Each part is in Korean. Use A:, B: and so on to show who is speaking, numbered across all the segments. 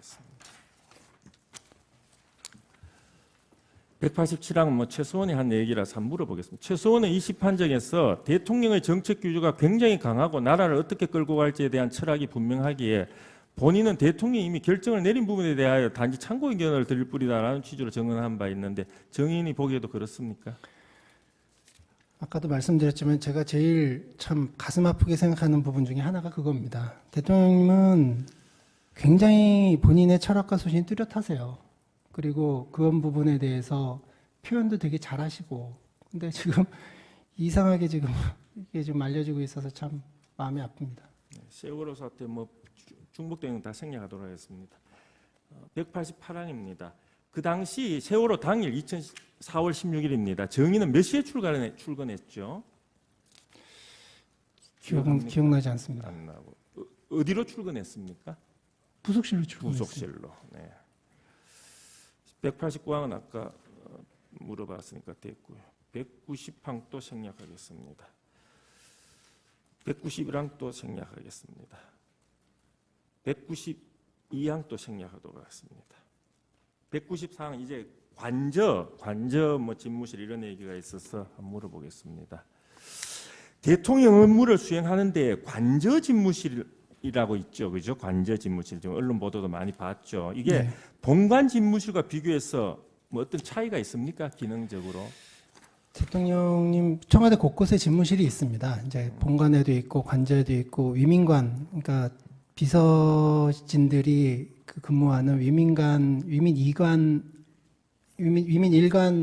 A: 하겠습니다. 187항은 최소원이 한 얘기라서 한번 물어보겠습니다. 최소원의 20판정에서 대통령의 정책 규조가 굉장히 강하고 나라를 어떻게 끌고 갈지에 대한 철학이 분명하기에 본인은 대통령이 이미 결정을 내린 부분에 대하여 단지 참고 의견을 드릴 뿐이다라는 취지로 정언한 바 있는데 정인이 보기에도 그렇습니까?
B: 아까도 말씀드렸지만 제가 제일 참 가슴 아프게 생각하는 부분 중에 하나가 그겁니다. 대통령님은 굉장히 본인의 철학과 소신이 뚜렷하세요. 그리고 그런 부분에 대해서 표현도 되게 잘하시고, 근데 지금 이상하게 지금 이게 좀 알려지고 있어서 참 마음이 아픕니다.
A: 세월호 사태 중복되는 다 생략하도록 하겠습니다. 188항입니다. 그 당시 세월호 당일 4월 16일입니다. 정의는 몇 시에 출근했죠?
B: 기억나지 않습니다.
A: 안 나고. 어디로 출근했습니까?
B: 부속실로 출근했습니다.
A: 부속실로. 네. 189항은 아까 물어봤으니까 됐고요. 190항 또 생략하겠습니다. 191항 또 생략하겠습니다. 192항 또 생략하도록 하겠습니다. 194항 이제 관저 집무실 이런 얘기가 있어서 한번 물어보겠습니다. 대통령 업무를 수행하는데 관저 집무실이라고 있죠, 그죠? 관저 집무실 좀 언론 보도도 많이 봤죠. 이게
B: 네.
A: 본관 집무실과 비교해서 뭐 어떤 차이가 있습니까? 기능적으로?
B: 대통령님 청와대 곳곳에 집무실이 있습니다. 이제 본관에도 있고 관저에도 있고 위민관, 그러니까 비서진들이 근무하는 위민 1관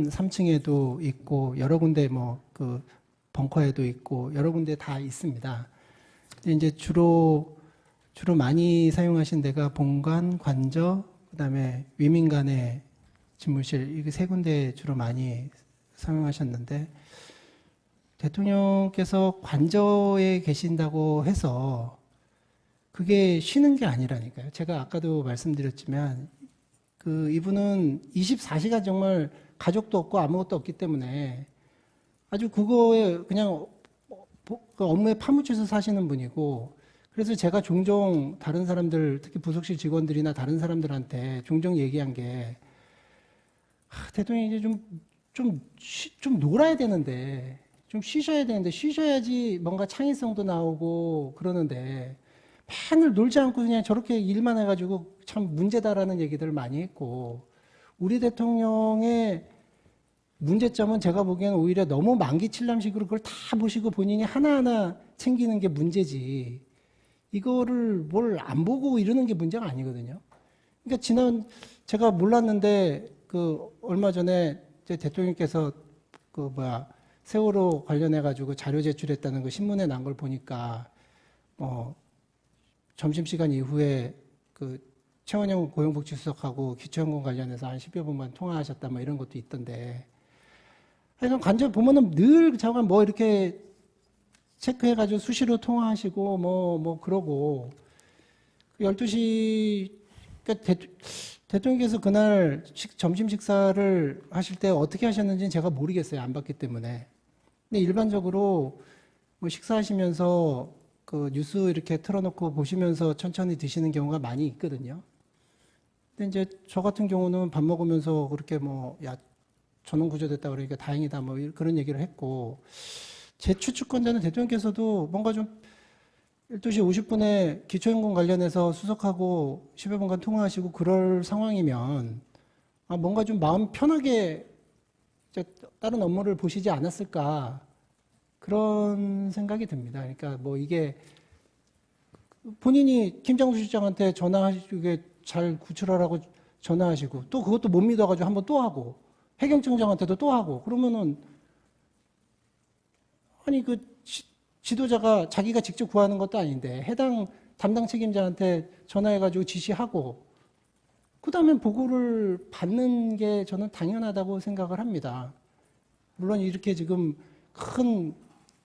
B: 3층에도 있고 여러 군데 그 벙커에도 있고 여러 군데 다 있습니다. 근데 이제 주로 많이 사용하신 데가 본관, 관저, 그다음에 위민관의 집무실 이게 세 군데 주로 많이 사용하셨는데 대통령께서 관저에 계신다고 해서 그게 쉬는 게 아니라니까요. 제가 아까도 말씀드렸지만 이분은 24시간 정말 가족도 없고 아무것도 없기 때문에 아주 그거에 그냥 그 업무에 파묻혀서 사시는 분이고 그래서 제가 종종 다른 사람들 특히 부속실 직원들이나 다른 사람들한테 종종 얘기한 게 대통령이 이제 좀 놀아야 되는데 좀 쉬셔야 되는데 쉬셔야지 뭔가 창의성도 나오고 그러는데 맨날 놀지 않고 그냥 저렇게 일만 해가지고 참 문제다라는 얘기들을 많이 했고 우리 대통령의 문제점은 제가 보기에는 오히려 너무 만기칠람식으로 그걸 다 보시고 본인이 하나하나 챙기는 게 문제지 이거를 뭘 안 보고 이러는 게 문제가 아니거든요. 그러니까 제가 몰랐는데 얼마 전에 대통령께서 세월호 관련해가지고 자료 제출했다는 거 신문에 난 걸 보니까 점심시간 이후에 최원영 고용복지수석하고 기초연금 관련해서 한 10여 분만 통화하셨다 이런 것도 있던데 하여간 관저 보면은 늘 잠깐 이렇게 체크해가지고 수시로 통화하시고 그러고 12시 그러니까 대통령께서 그날 점심 식사를 하실 때 어떻게 하셨는지는 제가 모르겠어요. 안 봤기 때문에. 근데 일반적으로 식사하시면서 뉴스 이렇게 틀어놓고 보시면서 천천히 드시는 경우가 많이 있거든요. 근데 이제 저 같은 경우는 밥 먹으면서 그렇게 전원 구조됐다 그러니까 다행이다 그런 얘기를 했고 제 추측컨대는 대통령께서도 뭔가 좀 12시 50분에 기초연금 관련해서 수석하고 10여 분간 통화하시고 그럴 상황이면 뭔가 좀 마음 편하게 다른 업무를 보시지 않았을까 그런 생각이 듭니다. 그러니까 이게 본인이 김장수 실장한테 전화하시고 잘 구출하라고 전화하시고 또 그것도 못 믿어가지고 한번 또 하고 해경청장한테도 또 하고 그러면은 아니 지도자가 자기가 직접 구하는 것도 아닌데 해당 담당 책임자한테 전화해가지고 지시하고 그 다음에 보고를 받는 게 저는 당연하다고 생각을 합니다. 물론 이렇게 지금 큰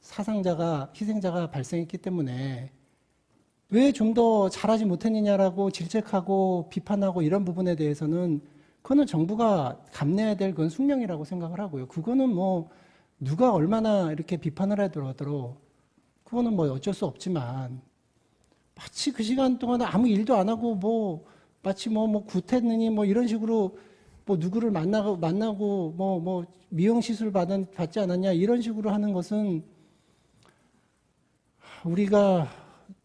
B: 희생자가 발생했기 때문에 왜 좀 더 잘하지 못했느냐라고 질책하고 비판하고 이런 부분에 대해서는 그거는 정부가 감내해야 될 건 숙명이라고 생각을 하고요. 그거는 누가 얼마나 이렇게 비판을 하더라도 그거는 어쩔 수 없지만 마치 그 시간 동안 아무 일도 안 하고 마치 뭐 구태느니 뭐 이런 식으로 뭐 누구를 만나고 뭐 미용 시술 받지 않았냐 이런 식으로 하는 것은 우리가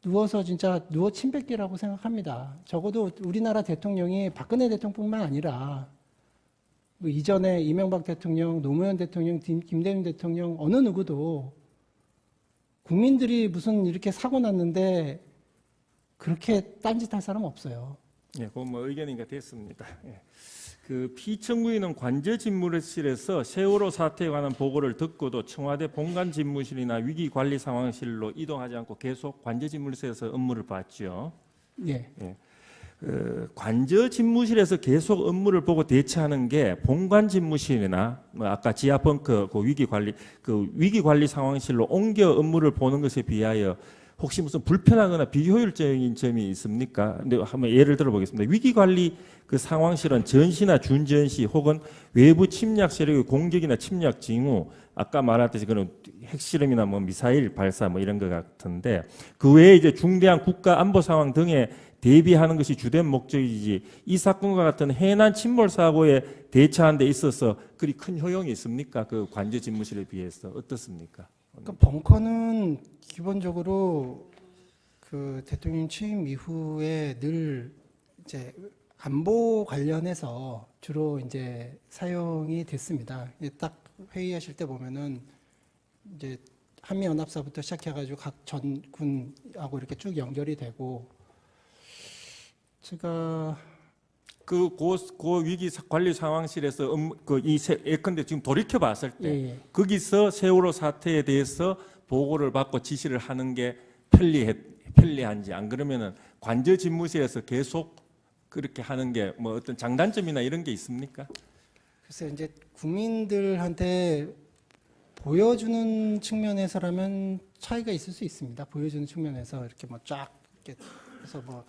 B: 누워서 진짜 누워 침 뱉기라고 생각합니다. 적어도 우리나라 대통령이 박근혜 대통령뿐만 아니라 뭐 이전에 이명박 대통령, 노무현 대통령, 김대중 대통령 어느 누구도 국민들이 무슨 이렇게 사고 났는데 그렇게 딴짓할 사람 없어요.
A: 예, 그건 뭐 의견이가 됐습니다. 예. 그 피청구인은 관저집무실에서 세월호 사태에 관한 보고를 듣고도 청와대 본관 집무실이나 위기관리 상황실로 이동하지 않고 계속 관저집무실에서 업무를 봤죠.
B: 예.
A: 예. 관저집무실에서 계속 업무를 보고 대처하는 게 본관 집무실이나 뭐 아까 지하 벙커 그 위기관리 상황실로 옮겨 업무를 보는 것에 비하여 혹시 무슨 불편하거나 비효율적인 점이 있습니까? 근데 한번 예를 들어 보겠습니다. 위기관리 그 상황실은 전시나 준전시 혹은 외부 침략 세력의 공격이나 침략 징후, 아까 말했듯이 그런 핵실험이나 뭐 미사일 발사 뭐 이런 것 같은데 그 외에 이제 중대한 국가 안보 상황 등에 대비하는 것이 주된 목적이지 이 사건과 같은 해난 침몰 사고에 대처하는 데 있어서 그리 큰 효용이 있습니까? 그 관저 집무실에 비해서 어떻습니까?
B: 그러니까 벙커는 기본적으로 그 대통령 취임 이후에 늘 이제 안보 관련해서 주로 이제 사용이 됐습니다. 딱 회의하실 때 보면은 이제 한미연합사부터 시작해가지고 각 전군하고 이렇게 쭉 연결이 되고 제가
A: 그 위기 관리 상황실에서 예컨대 지금 돌이켜 봤을 때 거기서 세월호 사태에 대해서 보고를 받고 지시를 하는 게 편리한지 안 그러면은 관저 집무실에서 계속 그렇게 하는 게 뭐 어떤 장단점이나 이런 게 있습니까?
B: 글쎄 이제 국민들한테 보여주는 측면에서라면 차이가 있을 수 있습니다. 보여주는 측면에서 이렇게 뭐 쫙 이렇게 해서 뭐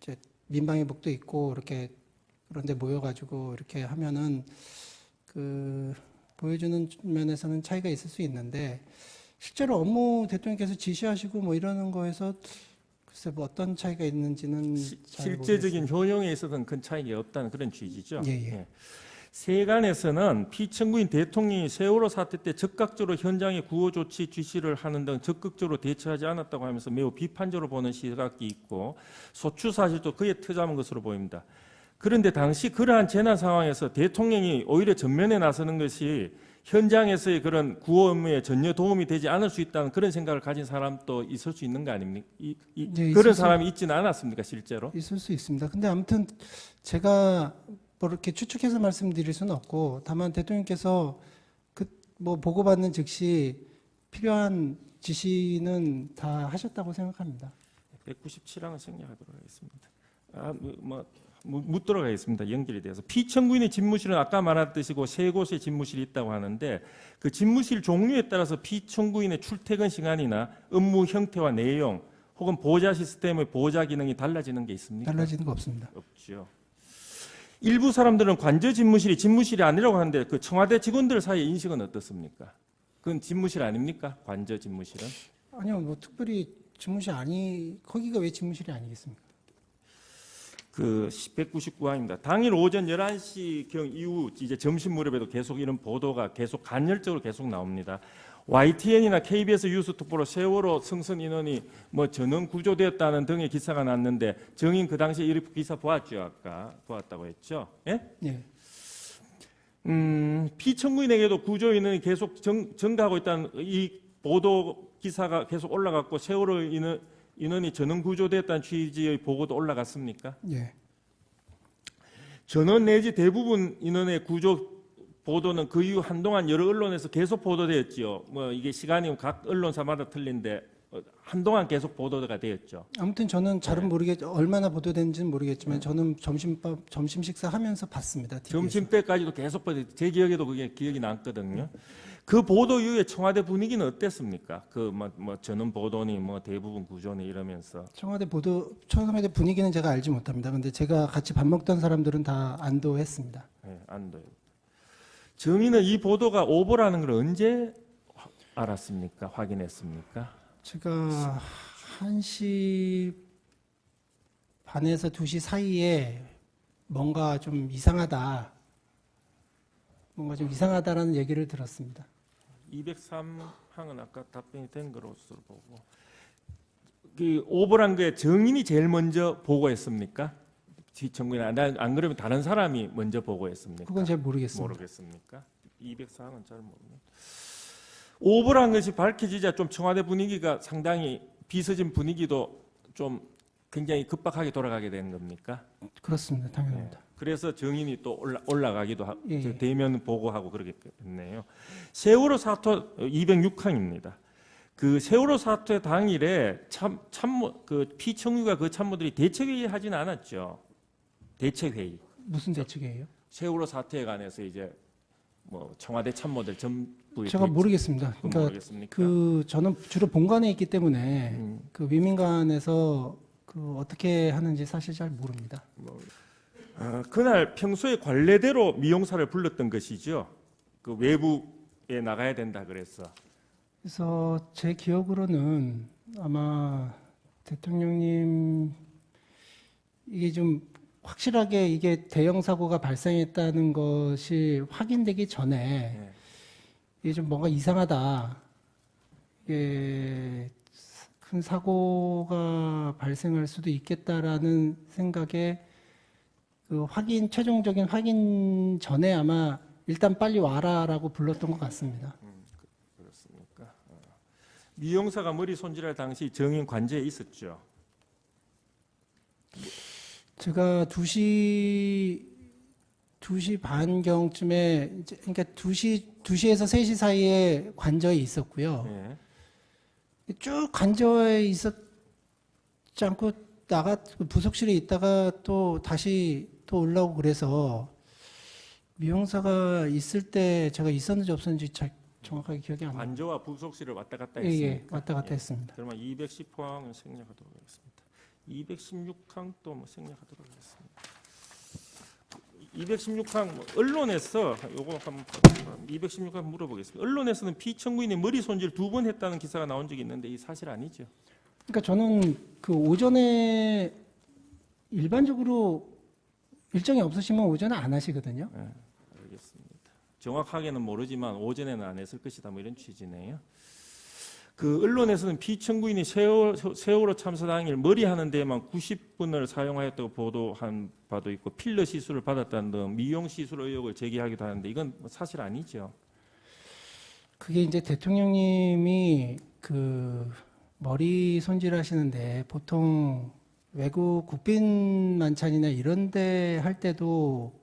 B: 이제 민방위복도 있고 이렇게 그런데 모여가지고 이렇게 하면은 그 보여주는 면에서는 차이가 있을 수 있는데 실제로 업무 대통령께서 지시하시고 뭐 이러는 거에서 글쎄 뭐 어떤 차이가 있는지는
A: 실제적인 효용에 있어서는 큰 차이가 없다는 그런 취지죠.
B: 예.
A: 세간에서는 피청구인 대통령이 세월호 사태 때 적극적으로 현장의 구호 조치 지시를 하는 등 적극적으로 대처하지 않았다고 하면서 매우 비판적으로 보는 시각이 있고 소추 사실도 그에 트잡은 것으로 보입니다. 그런데 당시 그러한 재난 상황에서 대통령이 오히려 전면에 나서는 것이 현장에서의 그런 구호 업무에 전혀 도움이 되지 않을 수 있다는 그런 생각을 가진 사람도 있을 수 있는 거 아닙니까? 그런 사람이 있지는 않았습니까, 실제로?
B: 있을 수 있습니다. 근데 아무튼 제가 뭐 이렇게 추측해서 말씀드릴 수는 없고 다만 대통령께서 그 뭐 보고받는 즉시 필요한 지시는 다 하셨다고 생각합니다.
A: 197항을 생략하도록 하겠습니다. 못 들어가겠습니다. 연결이 돼서 피청구인의 집무실은 아까 말했듯이 세 곳의 집무실이 있다고 하는데 그 집무실 종류에 따라서 피청구인의 출퇴근 시간이나 업무 형태와 내용 혹은 보호자 시스템의 보호자 기능이 달라지는 게 있습니까?
B: 달라지는 거 없습니다.
A: 없죠. 일부 사람들은 관저 집무실이 집무실이 아니라고 하는데 그 청와대 직원들 사이의 인식은 어떻습니까? 그건 집무실 아닙니까? 관저 집무실은?
B: 아니요, 뭐 특별히 집무실 거기가 왜 집무실이 아니겠습니까?
A: 그 199항입니다. 당일 오전 11시경 이후 이제 점심 무렵에도 계속 이런 보도가 계속 간헐적으로 계속 나옵니다. YTN이나 KBS 뉴스특보로 세월호 승선 인원이 뭐 전원 구조되었다는 등의 기사가 났는데 정인 그 당시에 이 기사 보았죠? 아까 보았다고 했죠? 예?
B: 네.
A: 피청구인에게도 구조 인원이 계속 증가하고 있다는 이 보도 기사가 계속 올라갔고 세월호 인원이 전원 구조됐다는 취지의 보고도 올라갔습니까?
B: 예.
A: 전원 내지 대부분 인원의 구조 보도는 그 이후 한동안 여러 언론에서 계속 보도되었지요. 뭐 이게 시간이 각 언론사마다 틀린데 한동안 계속 보도가 되었죠.
B: 아무튼 저는 잘은 얼마나 보도됐는지는 모르겠지만 저는 점심 식사하면서 봤습니다. TV에서.
A: 점심 때까지도 계속 제 기억에도 그게 기억이 남거든요. 그 보도 이후에 청와대 분위기는 어땠습니까? 그 뭐 전원 보도니 뭐 대부분 구조니 이러면서
B: 청와대 분위기는 제가 알지 못합니다. 근데 제가 같이 밥 먹던 사람들은 다 안도했습니다.
A: 네, 안도요. 정의는 이 보도가 오보라는 걸 언제 알았습니까? 확인했습니까?
B: 제가 1시 반에서 2시 사이에 뭔가 좀 이상하다. 뭔가 좀 이상하다라는 얘기를 들었습니다.
A: 203항은 아까 답변이 된 것으로 보고 그 오보란 거에 정인이 제일 먼저 보고했습니까? 정부나 안 그러면 다른 사람이 먼저 보고했습니까?
B: 그건 잘 모르겠습니다.
A: 모르겠습니까? 204항은 잘 모르겠네. 오보란 것이 밝혀지자 좀 청와대 분위기가 상당히 비서진 분위기도 좀 굉장히 급박하게 돌아가게 된 겁니까?
B: 그렇습니다. 당연합니다.
A: 그래서 정인이 또 올라가기도 하고
B: 예, 예.
A: 대면 보고하고 그러겠네요. 세월호 사토 206항입니다. 그 세월호 사태 당일에 참모 그 피청유가 그 참모들이 대책회의 하지는 않았죠. 대책회의.
B: 무슨 대책이에요?
A: 세월호 사태에 관해서 이제 뭐 청와대 참모들 전부
B: 제가 모르겠습니다. 그러니까
A: 모르겠습니까?
B: 그 저는 주로 본관에 있기 때문에 그 위민관에서 그 어떻게 하는지 사실 잘 모릅니다.
A: 그날 평소에 관례대로 미용사를 불렀던 것이죠. 그 외부에 나가야 된다 그래서.
B: 그래서 제 기억으로는 아마 대통령님 이게 좀 확실하게 이게 대형 사고가 발생했다는 것이 확인되기 전에
A: 네.
B: 이게 좀 뭔가 이상하다. 이게 큰 사고가 발생할 수도 있겠다라는 생각에 그 최종적인 확인 전에 아마 일단 빨리 와라라고 불렀던 것 같습니다.
A: 그렇습니까? 미용사가 머리 손질할 당시 정인 관제에 있었죠.
B: 제가 2시 반경쯤에 그러니까 2시에서 3시 사이에 관저에 있었고요.
A: 예.
B: 쭉 관저에 있었지 않고 부속실에 있다가 또 다시 또 올라오고 그래서 미용사가 있을 때 제가 있었는지 없었는지 잘 정확하게 기억이 안 나요.
A: 관저와 부속실을 왔다 갔다
B: 예,
A: 했습니까?
B: 예, 왔다 갔다 했습니다.
A: 그러면 210항은 생략하도록 하겠습니다. 216항도 뭐 생략하도록 하겠습니다. 216항 언론에서 요거 한번 216항 물어보겠습니다. 언론에서는 피청구인이 머리 손질 2번 했다는 기사가 나온 적이 있는데 이 사실 아니죠?
B: 그러니까 저는 그 오전에 일반적으로 일정이 없으시면 오전에 안 하시거든요.
A: 네, 알겠습니다. 정확하게는 모르지만 오전에는 안 했을 것이다 뭐 이런 취지네요. 그 언론에서는 피청구인이 세월호 참사 당일 머리 하는 데에만 90분을 사용하였다고 보도한 바도 있고 필러 시술을 받았다는 등 미용 시술 의혹을 제기하기도 하는데 이건 사실 아니죠.
B: 그게 이제 대통령님이 그 머리 손질하시는데 보통 외국 국빈 만찬이나 이런 데 할 때도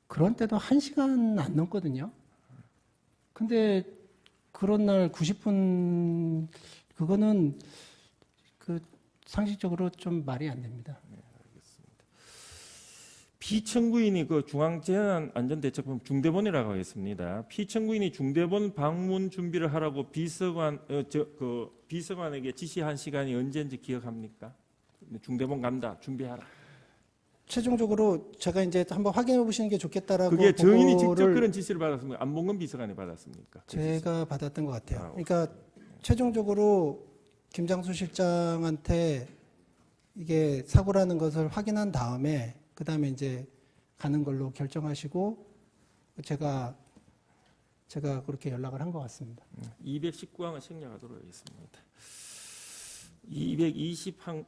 B: 그런 때도 1시간 안 넘거든요. 근데 그런 날 90분 그거는 그 상식적으로 좀 말이 안 됩니다.
A: 피청구인이 그 중앙재난안전대책본 중대본이라고 하겠습니다. 피청구인이 중대본 방문 준비를 하라고 비서관에게 지시한 시간이 언제인지 기억합니까? 중대본 간다, 준비하라.
B: 최종적으로 제가 이제 한번 확인해 보시는 게 좋겠다라고
A: 그게 정인이 직접
B: 보고를
A: 그런 지시를 받았습니까? 안봉근 비서관이 받았습니까?
B: 제가 받았던 것 같아요.
A: 아,
B: 그러니까 최종적으로 김장수 실장한테 이게 사고라는 것을 확인한 다음에 그 다음에 이제 가는 걸로 결정하시고 제가 그렇게 연락을 한 것 같습니다.
A: 219항을 생략하도록 하겠습니다. 219항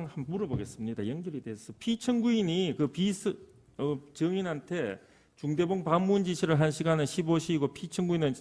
A: 한번 물어보겠습니다. 연결이 돼서 피청구인이 그 정인한테 중대본 방문 지시를 한 시간은 15시이고 피청구인은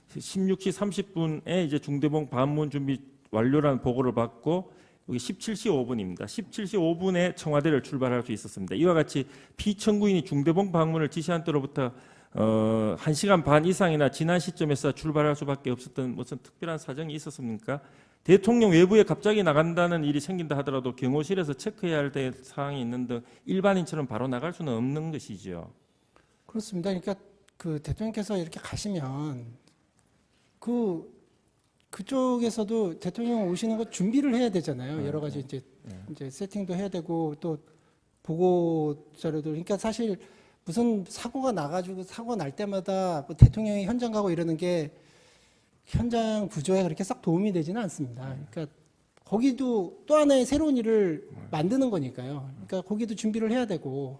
A: 16시 30분에 이제 중대본 방문 준비 완료라는 보고를 받고 여기 17시 5분입니다. 17시 5분에 청와대를 출발할 수 있었습니다. 이와 같이 피청구인이 중대본 방문을 지시한 때로부터 1시간 반 이상이나 지난 시점에서 출발할 수밖에 없었던 무슨 특별한 사정이 있었습니까? 대통령 외부에 갑자기 나간다는 일이 생긴다 하더라도 경호실에서 체크해야 할 사항이 있는 등 일반인처럼 바로 나갈 수는 없는 것이죠.
B: 그렇습니다. 그러니까 그 대통령께서 이렇게 가시면 그쪽에서도 대통령 오시는 거 준비를 해야 되잖아요. 여러 가지 이제 세팅도 해야 되고 또 보고 자료도 그러니까 사실 무슨 사고가 나가지고 사고 날 때마다 뭐 대통령이 현장 가고 이러는 게 현장 구조에 그렇게 싹 도움이 되지는 않습니다. 그러니까 거기도 또 하나의 새로운 일을 만드는 거니까요. 그러니까 거기도 준비를 해야 되고,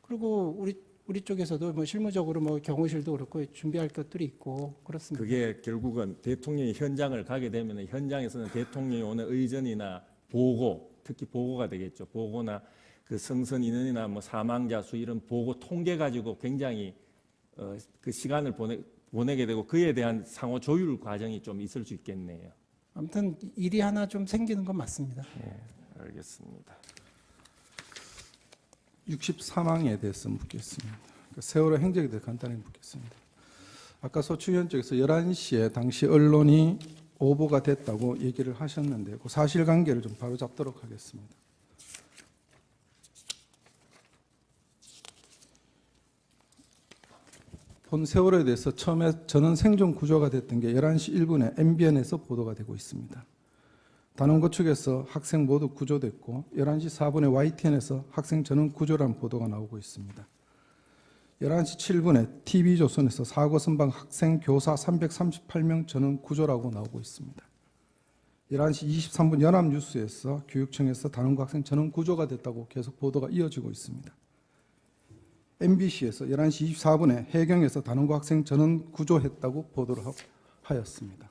B: 그리고 우리 쪽에서도 뭐 실무적으로 뭐 경호실도 그렇고 준비할 것들이 있고 그렇습니다.
A: 그게 결국은 대통령이 현장을 가게 되면 현장에서는 대통령이 오는 의전이나 보고, 특히 보고가 되겠죠. 보고나 그 성선 인원이나 뭐 사망자 수 이런 보고 통계 가지고 굉장히 그 시간을 보내게 되고 그에 대한 상호 조율 과정이 좀 있을 수 있겠네요.
B: 아무튼 일이 하나 좀 생기는 건 맞습니다.
A: 네, 알겠습니다.
C: 64망에 대해서 묻겠습니다. 세월호 행적에 대해 간단히 묻겠습니다. 아까 소추위원 쪽에서 11시에 당시 언론이 오보가 됐다고 얘기를 하셨는데 그 사실관계를 좀 바로 잡도록 하겠습니다. 본 세월호에 대해서 처음에 전원 생존 구조가 됐던 게 11시 1분에 MBN에서 보도가 되고 있습니다. 단원고 측에서 학생 모두 구조됐고 11시 4분에 YTN에서 학생 전원 구조라는 보도가 나오고 있습니다. 11시 7분에 TV조선에서 사고 선방 학생 교사 338명 전원 구조라고 나오고 있습니다. 11시 23분 연합뉴스에서 교육청에서 단원고 학생 전원 구조가 됐다고 계속 보도가 이어지고 있습니다. MBC에서 11시 24분에 해경에서 단원고 학생 전원 구조했다고 보도를 하였습니다.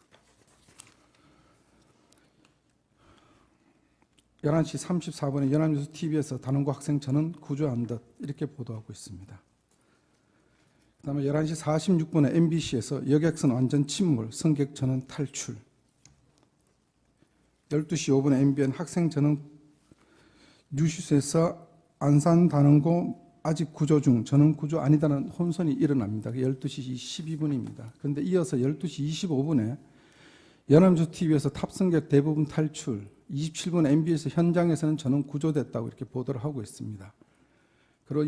C: 11시 34분에 연합뉴스 TV에서 단원고 학생 전원 구조한 듯 이렇게 보도하고 있습니다. 그다음에 11시 46분에 MBC에서 여객선 완전 침몰, 승객 전원 탈출. 12시 5분에 MBN 학생 전원 뉴스에서 안산 단원고 아직 구조 중, 전원 구조 아니다는 혼선이 일어납니다. 12시 12분입니다. 그런데 이어서 12시 25분에 연합뉴스 TV에서 탑승객 대부분 탈출, 27분 MB에서 현장에서는 전원 구조됐다고 이렇게 보도를 하고 있습니다. 그리고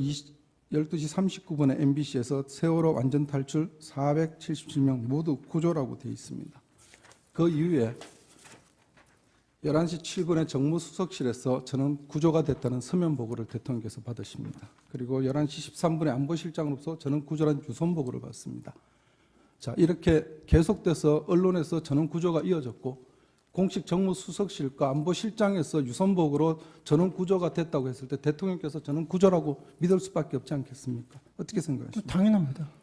C: 12시 39분에 MBC에서 세월호 완전 탈출 477명 모두 구조라고 되어 있습니다. 그 이후에 11시 7분에 정무수석실에서 저는 구조가 됐다는 서면 보고를 대통령께서 받으십니다. 그리고 11시 13분에 안보실장으로서 저는 구조란 유선 보고를 받습니다. 자, 이렇게 계속돼서 언론에서 전원 구조가 이어졌고 공식 정무수석실과 안보실장에서 유선 보고로 전원 구조가 됐다고 했을 때 대통령께서 전원 구조라고 믿을 수밖에 없지 않겠습니까? 어떻게 생각하십니까?
B: 당연합니다.